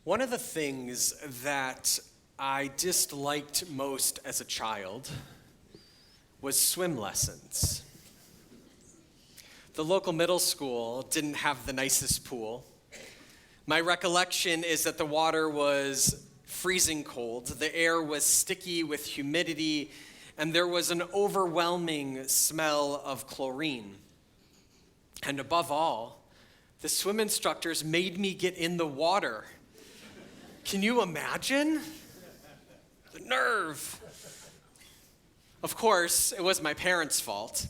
One of the things that I disliked most as a child was swim lessons. The local middle school didn't have the nicest pool. My recollection is that the water was freezing cold, the air was sticky with humidity, and there was an overwhelming smell of chlorine. And above all, the swim instructors made me get in the water. Can you imagine? The nerve. Of course, it was my parents' fault.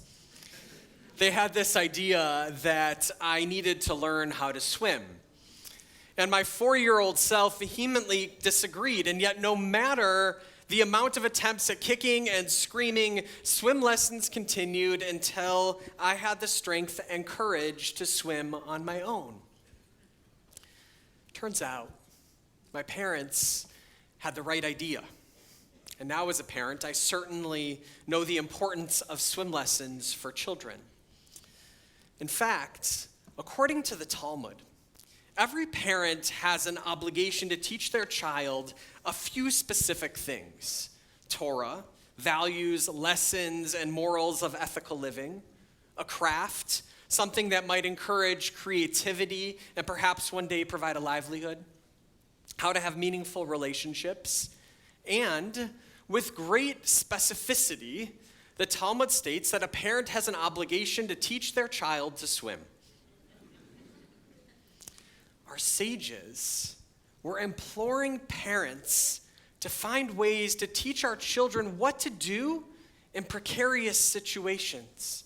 They had this idea that I needed to learn how to swim. And my 4-year-old self vehemently disagreed, and yet no matter the amount of attempts at kicking and screaming, swim lessons continued until I had the strength and courage to swim on my own. Turns out, my parents had the right idea. And now as a parent, I certainly know the importance of swim lessons for children. In fact, according to the Talmud, every parent has an obligation to teach their child a few specific things: Torah, values, lessons, and morals of ethical living; a craft, something that might encourage creativity and perhaps one day provide a livelihood; how to have meaningful relationships; and with great specificity, the Talmud states that a parent has an obligation to teach their child to swim. Our sages were imploring parents to find ways to teach our children what to do in precarious situations.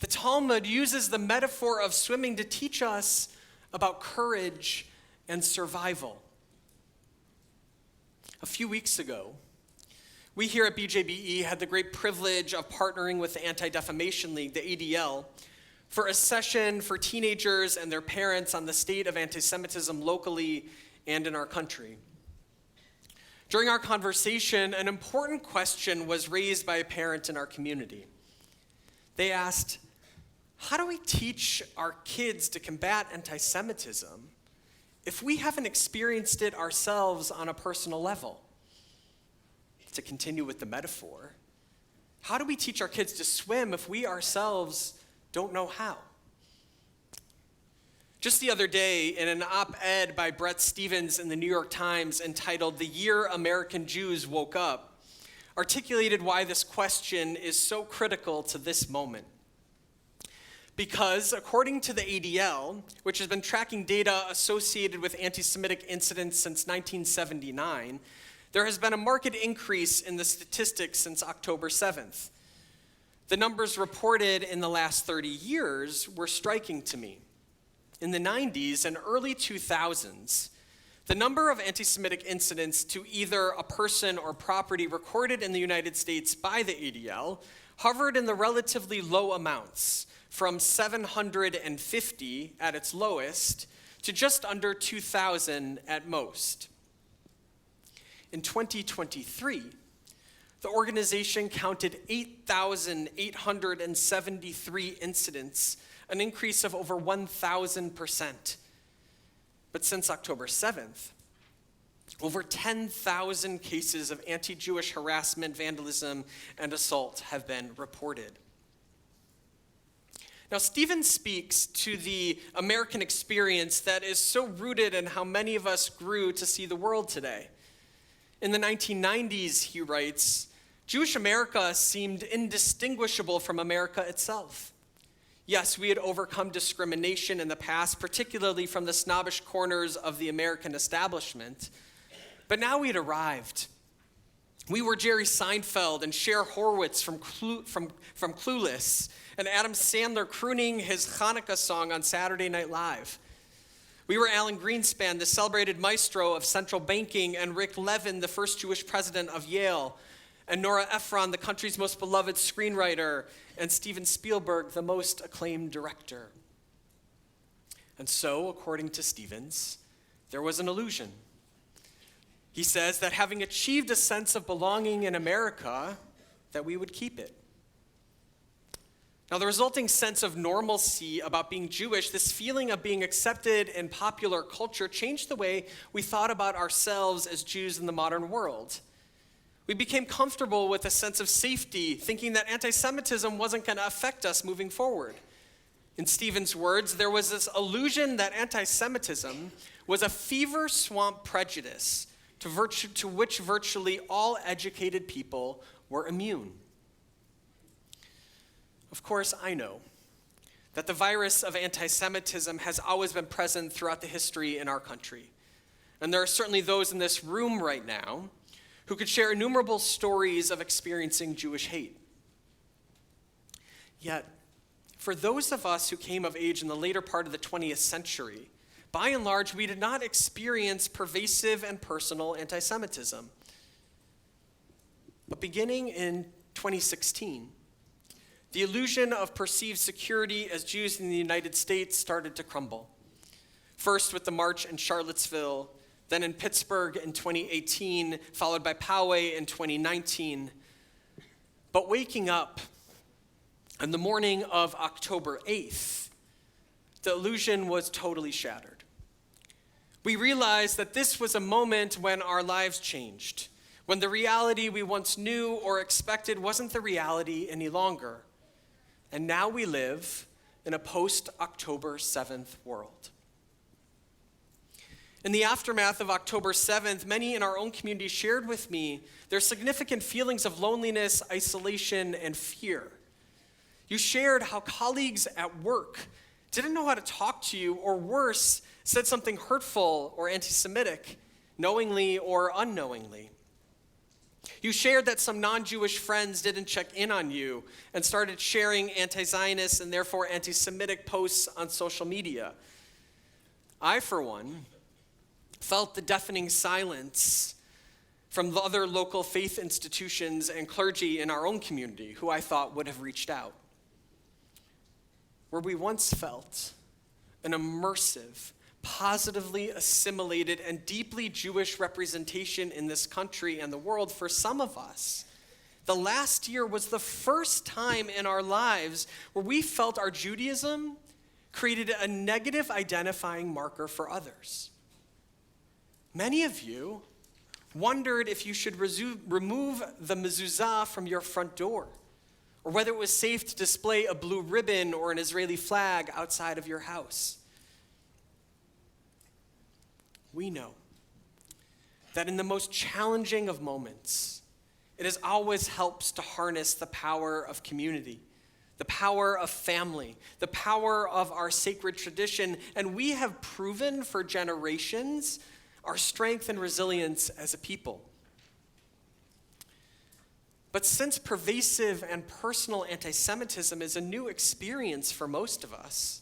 The Talmud uses the metaphor of swimming to teach us about courage and survival. A few weeks ago, we here at BJBE had the great privilege of partnering with the Anti-Defamation League, the ADL, for a session for teenagers and their parents on the state of anti-Semitism locally and in our country. During our conversation, an important question was raised by a parent in our community. They asked, how do we teach our kids to combat anti-Semitism if we haven't experienced it ourselves on a personal level? To continue with the metaphor, how do we teach our kids to swim if we ourselves don't know how? Just the other day, in an op-ed by Bret Stephens in the New York Times entitled "The Year American Jews Woke Up," articulated why this question is so critical to this moment. Because according to the ADL, which has been tracking data associated with anti-Semitic incidents since 1979, there has been a marked increase in the statistics since October 7th. The numbers reported in the last 30 years were striking to me. In the 90s and early 2000s, the number of anti-Semitic incidents to either a person or property recorded in the United States by the ADL hovered in the relatively low amounts, from 750 at its lowest to just under 2,000 at most. In 2023, the organization counted 8,873 incidents, an increase of over 1,000%. But since October 7th, over 10,000 cases of anti-Jewish harassment, vandalism, and assault have been reported. Now, Stephen speaks to the American experience that is so rooted in how many of us grew to see the world today. In the 1990s, he writes, Jewish America seemed indistinguishable from America itself. Yes, we had overcome discrimination in the past, particularly from the snobbish corners of the American establishment, but now we had arrived. We were Jerry Seinfeld and Cher Horowitz from Clueless, and Adam Sandler crooning his Hanukkah song on Saturday Night Live. We were Alan Greenspan, the celebrated maestro of central banking, and Rick Levin, the first Jewish president of Yale, and Nora Ephron, the country's most beloved screenwriter, and Steven Spielberg, the most acclaimed director. And so, according to Stephens, there was an illusion. He says that having achieved a sense of belonging in America, that we would keep it. Now, the resulting sense of normalcy about being Jewish, this feeling of being accepted in popular culture, changed the way we thought about ourselves as Jews in the modern world. We became comfortable with a sense of safety, thinking that anti-Semitism wasn't going to affect us moving forward. In Stephen's words, there was this illusion that anti-Semitism was a fever swamp prejudice to which virtually all educated people were immune. Of course, I know that the virus of anti-Semitism has always been present throughout the history in our country. And there are certainly those in this room right now who could share innumerable stories of experiencing Jewish hate. Yet, for those of us who came of age in the later part of the 20th century, by and large, we did not experience pervasive and personal anti-Semitism. But beginning in 2016, the illusion of perceived security as Jews in the United States started to crumble. First with the march in Charlottesville, then in Pittsburgh in 2018, followed by Poway in 2019. But waking up on the morning of October 8th, the illusion was totally shattered. We realized that this was a moment when our lives changed, when the reality we once knew or expected wasn't the reality any longer. And now we live in a post-October 7th world. In the aftermath of October 7th, many in our own community shared with me their significant feelings of loneliness, isolation, and fear. You shared how colleagues at work didn't know how to talk to you, or worse, said something hurtful or anti-Semitic, knowingly or unknowingly. You shared that some non-Jewish friends didn't check in on you and started sharing anti-Zionist and therefore anti-Semitic posts on social media. I, for one, felt the deafening silence from the other local faith institutions and clergy in our own community who I thought would have reached out. Where we once felt an immersive, positively assimilated, and deeply Jewish representation in this country and the world, for some of us, the last year was the first time in our lives where we felt our Judaism created a negative identifying marker for others. Many of you wondered if you should remove the mezuzah from your front door, or whether it was safe to display a blue ribbon or an Israeli flag outside of your house. We know that in the most challenging of moments, it always helps to harness the power of community, the power of family, the power of our sacred tradition, and we have proven for generations our strength and resilience as a people. But since pervasive and personal anti-Semitism is a new experience for most of us,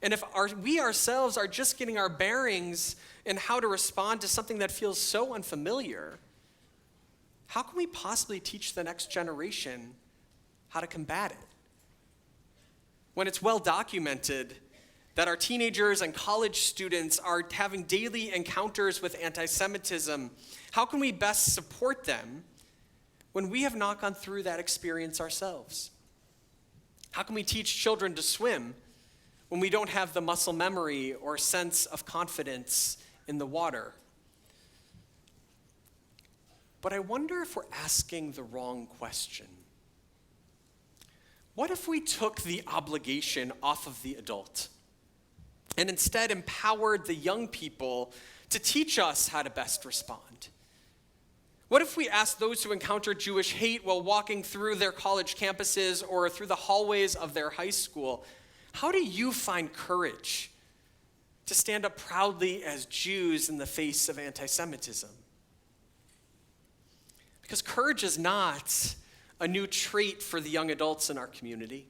and if we ourselves are just getting our bearings in how to respond to something that feels so unfamiliar, how can we possibly teach the next generation how to combat it? When it's well documented that our teenagers and college students are having daily encounters with anti-Semitism, how can we best support them when we have not gone through that experience ourselves? How can we teach children to swim when we don't have the muscle memory or sense of confidence in the water? But I wonder if we're asking the wrong question. What if we took the obligation off of the adult and instead empowered the young people to teach us how to best respond? What if we asked those who encounter Jewish hate while walking through their college campuses or through the hallways of their high school, how do you find courage to stand up proudly as Jews in the face of anti-Semitism? Because courage is not a new trait for the young adults in our community.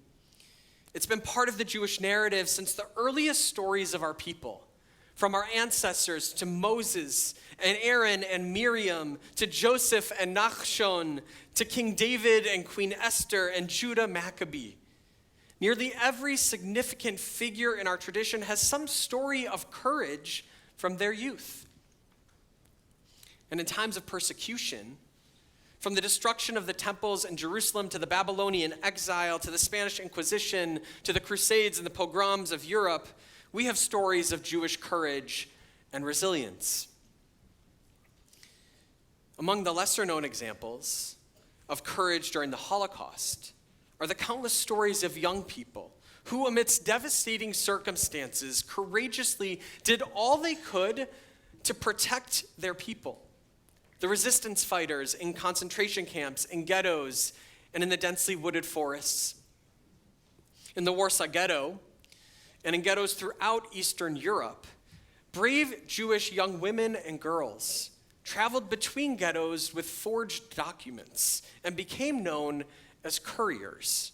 It's been part of the Jewish narrative since the earliest stories of our people, from our ancestors to Moses and Aaron and Miriam, to Joseph and Nachshon, to King David and Queen Esther and Judah Maccabee. Nearly every significant figure in our tradition has some story of courage from their youth. And in times of persecution, From the destruction of the temples in Jerusalem to the Babylonian exile, to the Spanish Inquisition, to the Crusades and the pogroms of Europe, we have stories of Jewish courage and resilience. Among the lesser-known examples of courage during the Holocaust are the countless stories of young people who, amidst devastating circumstances, courageously did all they could to protect their people. The resistance fighters in concentration camps, in ghettos, and in the densely wooded forests. In the Warsaw Ghetto, and in ghettos throughout Eastern Europe, brave Jewish young women and girls traveled between ghettos with forged documents and became known as couriers.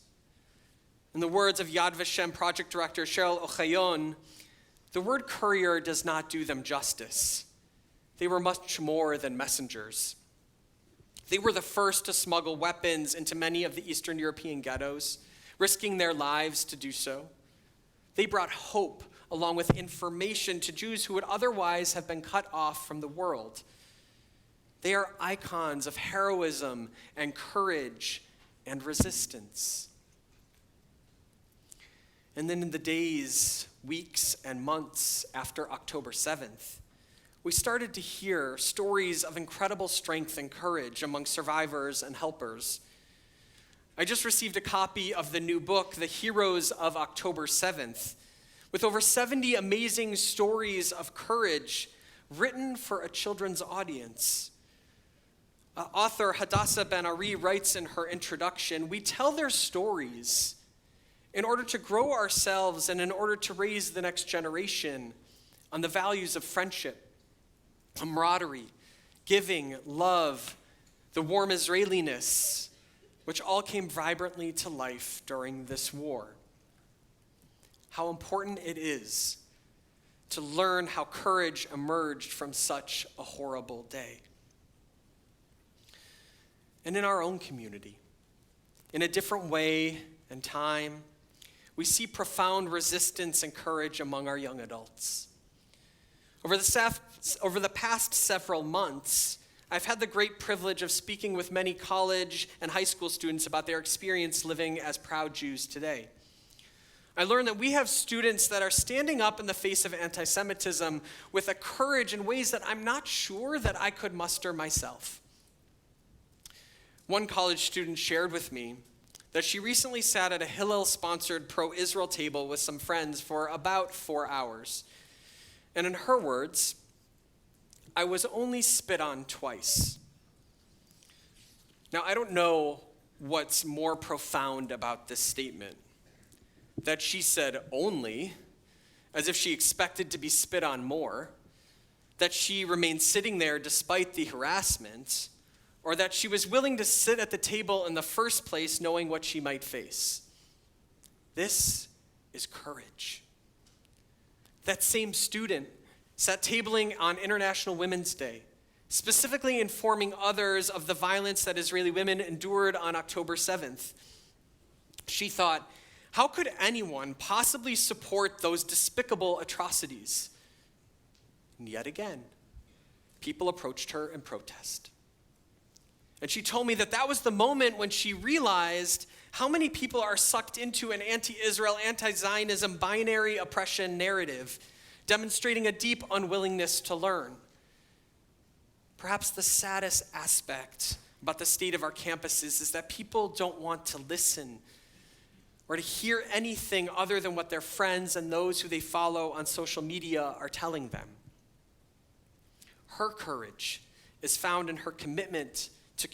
In the words of Yad Vashem project director Cheryl Ochayon, the word courier does not do them justice. They were much more than messengers. They were the first to smuggle weapons into many of the Eastern European ghettos, risking their lives to do so. They brought hope along with information to Jews who would otherwise have been cut off from the world. They are icons of heroism and courage and resistance. And then in the days, weeks, and months after October 7th, we started to hear stories of incredible strength and courage among survivors and helpers. I just received a copy of the new book, The Heroes of October 7th, with over 70 amazing stories of courage written for a children's audience. Author Hadassah Ben-Ari writes in her introduction, "We tell their stories in order to grow ourselves and in order to raise the next generation on the values of friendship, camaraderie, giving, love, the warm Israeliness, which all came vibrantly to life during this war." How important it is to learn how courage emerged from such a horrible day. And in our own community, in a different way and time, we see profound resistance and courage among our young adults. Over the past several months, I've had the great privilege of speaking with many college and high school students about their experience living as proud Jews today. I learned that we have students that are standing up in the face of anti-Semitism with a courage in ways that I'm not sure that I could muster myself. One college student shared with me that she recently sat at a Hillel-sponsored pro-Israel table with some friends for about 4 hours. And in her words, "I was only spit on twice." Now, I don't know what's more profound about this statement. That she said only, as if she expected to be spit on more, that she remained sitting there despite the harassment, or that she was willing to sit at the table in the first place knowing what she might face. This is courage. That same student sat tabling on International Women's Day, specifically informing others of the violence that Israeli women endured on October 7th. She thought, how could anyone possibly support those despicable atrocities? And yet again, people approached her in protest. And she told me that that was the moment when she realized how many people are sucked into an anti-Israel, anti-Zionism binary oppression narrative, demonstrating a deep unwillingness to learn. Perhaps the saddest aspect about the state of our campuses is that people don't want to listen or to hear anything other than what their friends and those who they follow on social media are telling them. Her courage is found in her commitment to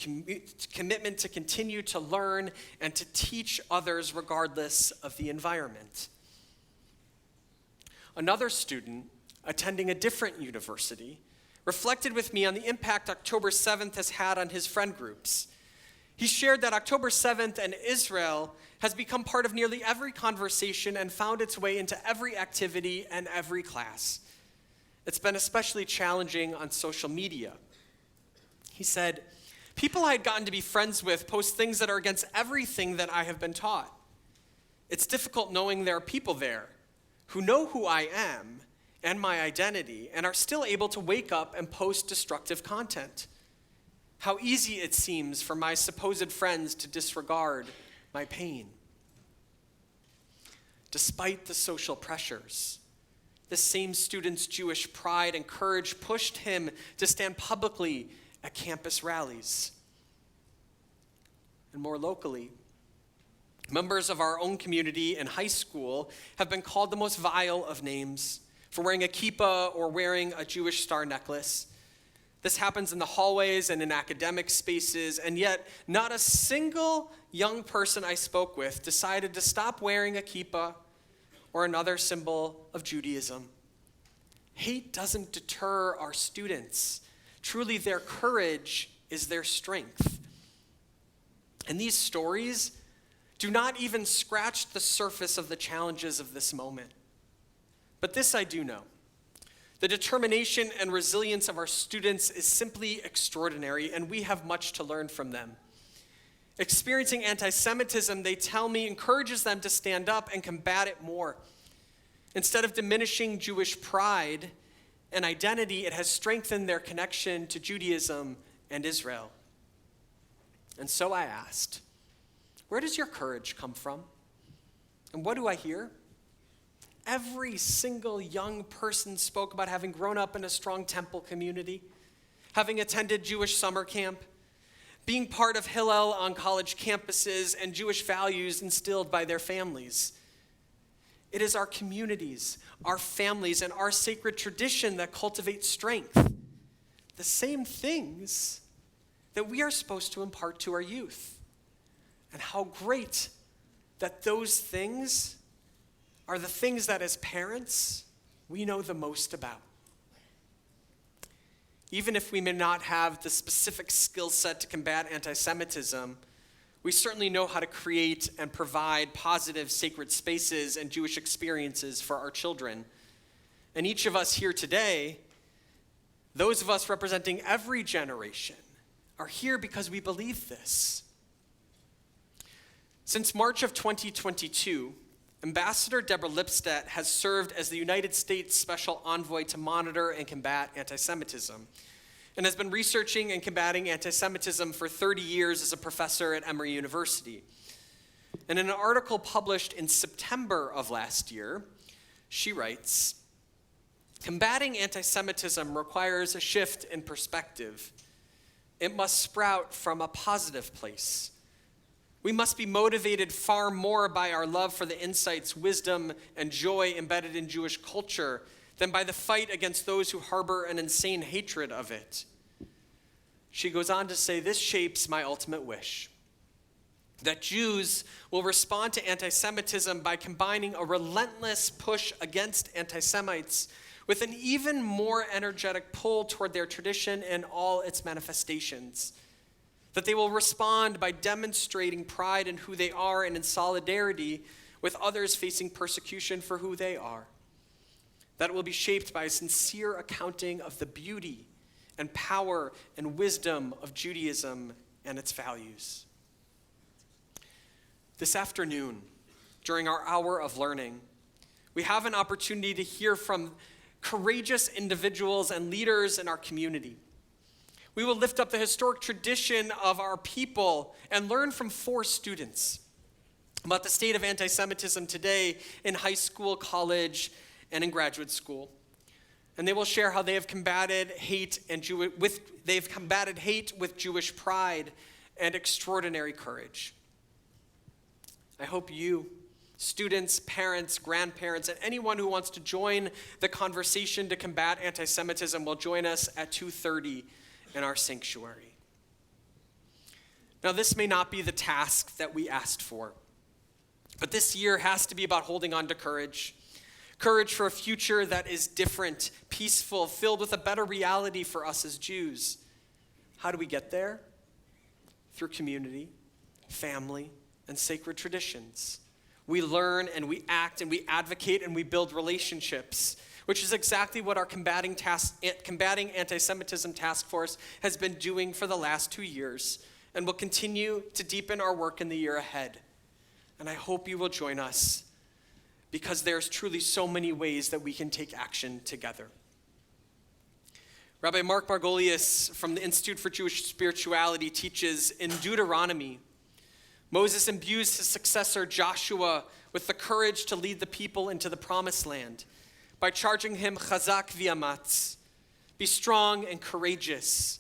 continue to learn and to teach others regardless of the environment. Another student attending a different university reflected with me on the impact October 7th has had on his friend groups. He shared that October 7th and Israel has become part of nearly every conversation and found its way into every activity and every class. It's been especially challenging on social media. He said, "People I had gotten to be friends with post things that are against everything that I have been taught. It's difficult knowing there are people there who know who I am and my identity and are still able to wake up and post destructive content. How easy it seems for my supposed friends to disregard my pain. Despite the social pressures, the same student's Jewish pride and courage pushed him to stand publicly at campus rallies. And more locally, members of our own community in high school have been called the most vile of names for wearing a kippah or wearing a Jewish star necklace. This happens in the hallways and in academic spaces, and yet not a single young person I spoke with decided to stop wearing a kippah or another symbol of Judaism. Hate doesn't deter our students. Truly, their courage is their strength. And these stories do not even scratch the surface of the challenges of this moment. But this I do know. The determination and resilience of our students is simply extraordinary, and we have much to learn from them. Experiencing anti-Semitism, they tell me, encourages them to stand up and combat it more. Instead of diminishing Jewish pride and identity, it has strengthened their connection to Judaism and Israel. And so I asked, where does your courage come from? And what do I hear? Every single young person spoke about having grown up in a strong temple community, having attended Jewish summer camp, being part of Hillel on college campuses, and Jewish values instilled by their families. It is our communities, our families, and our sacred tradition that cultivate strength, the same things that we are supposed to impart to our youth. And how great that those things are the things that as parents we know the most about. Even if we may not have the specific skill set to combat anti-Semitism, we certainly know how to create and provide positive sacred spaces and Jewish experiences for our children. And each of us here today, those of us representing every generation, are here because we believe this. Since March of 2022, Ambassador Deborah Lipstadt has served as the United States Special Envoy to monitor and combat anti-Semitism, and has been researching and combating anti-Semitism for 30 years as a professor at Emory University. And in an article published in September of last year, she writes, "Combating anti-Semitism requires a shift in perspective. It must sprout from a positive place. We must be motivated far more by our love for the insights, wisdom, and joy embedded in Jewish culture than by the fight against those who harbor an insane hatred of it." She goes on to say, "This shapes my ultimate wish, that Jews will respond to anti-Semitism by combining a relentless push against anti-Semites with an even more energetic pull toward their tradition and all its manifestations. That they will respond by demonstrating pride in who they are and in solidarity with others facing persecution for who they are. That it will be shaped by a sincere accounting of the beauty and power and wisdom of Judaism and its values." This afternoon, during our hour of learning, we have an opportunity to hear from courageous individuals and leaders in our community. We will lift up the historic tradition of our people and learn from 4 students about the state of anti-Semitism today in high school, college, and in graduate school. And they will share how they have combated hate with Jewish pride and extraordinary courage. I hope you, students, parents, grandparents, and anyone who wants to join the conversation to combat anti-Semitism will join us at 2:30 in our sanctuary. Now, this may not be the task that we asked for, but this year has to be about holding on to courage. Courage for a future that is different, peaceful, filled with a better reality for us as Jews. How do we get there? Through community, family, and sacred traditions. We learn and we act and we advocate and we build relationships, which is exactly what our Combating Anti-Semitism Task Force has been doing for the last 2 years and will continue to deepen our work in the year ahead. And I hope you will join us because there's truly so many ways that we can take action together. Rabbi Mark Margolius from the Institute for Jewish Spirituality teaches in Deuteronomy, Moses imbues his successor Joshua with the courage to lead the people into the promised land by charging him chazak v'amatz, be strong and courageous.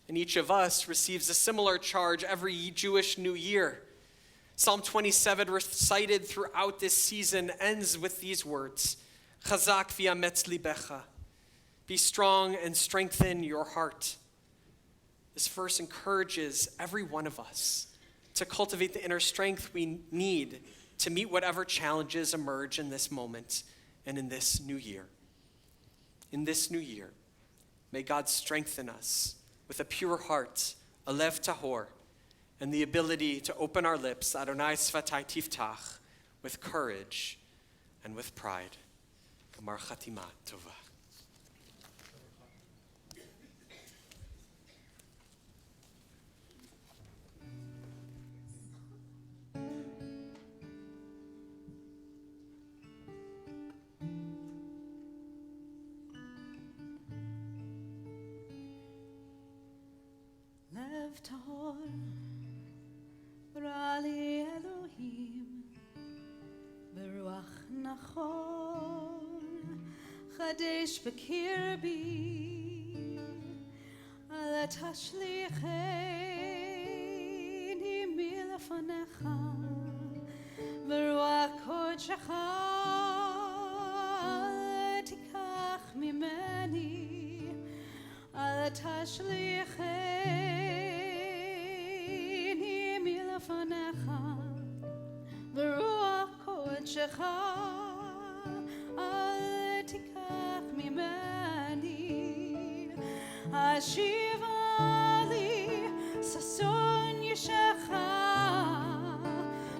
And each of us receives a similar charge every Jewish New Year. Psalm 27, recited throughout this season, ends with these words, chazak v'ametz libecha, be strong and strengthen your heart. This verse encourages every one of us to cultivate the inner strength we need to meet whatever challenges emerge in this moment and in this new year. In this new year, may God strengthen us with a pure heart, a Lev Tahor, and the ability to open our lips, Adonai Svatai Tiftach, with courage and with pride. Gamar Chatima Tova. Lev Tahor, Rali Elohim, Beruach Nachon, Chadesh Bekirbi, Ala Tashlicheni Milafanecha, Beruach Kodshecha, Tikach Mimeni, Ala Tashlicheni ברוח קודשך אל תיקח ממני השיבה לי ששון ישך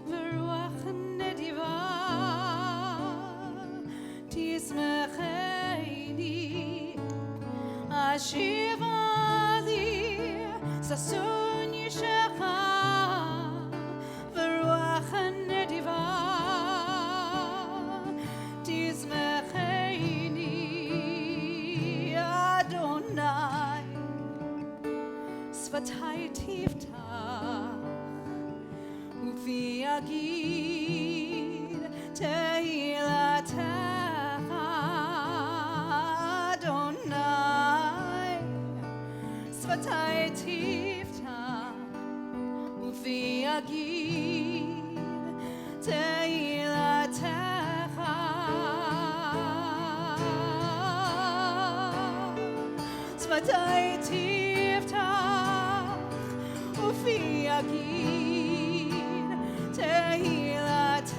ברוח נדיבה תשמחני השיבה לי ששון ישך שפתי תפתח ופי יגיד תהילתך אדוני שפתי תפתח ופי יגיד תהילתך שפתי ופי יגיד תהילתך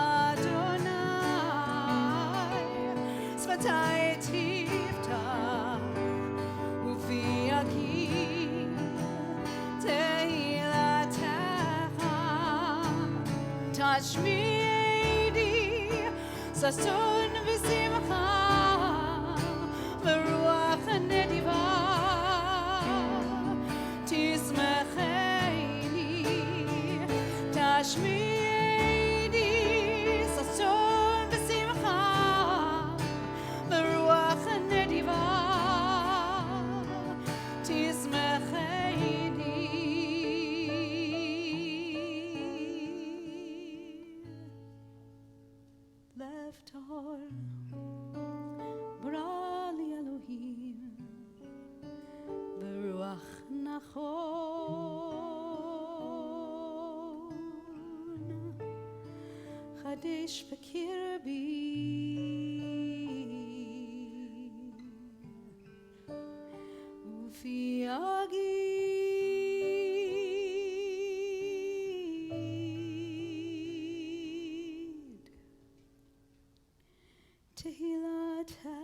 אדוני שפתי תפתח ופי יגיד תהילתך תשמיעי ששון ושמחה ברוח נדיבה תשמיעי ששון ושמחה ברוח נדיבה תשמחני לב טהור ברא לי אלוהים ברוח נכון חדש בקרבי ופי יגיד תהילתך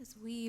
As we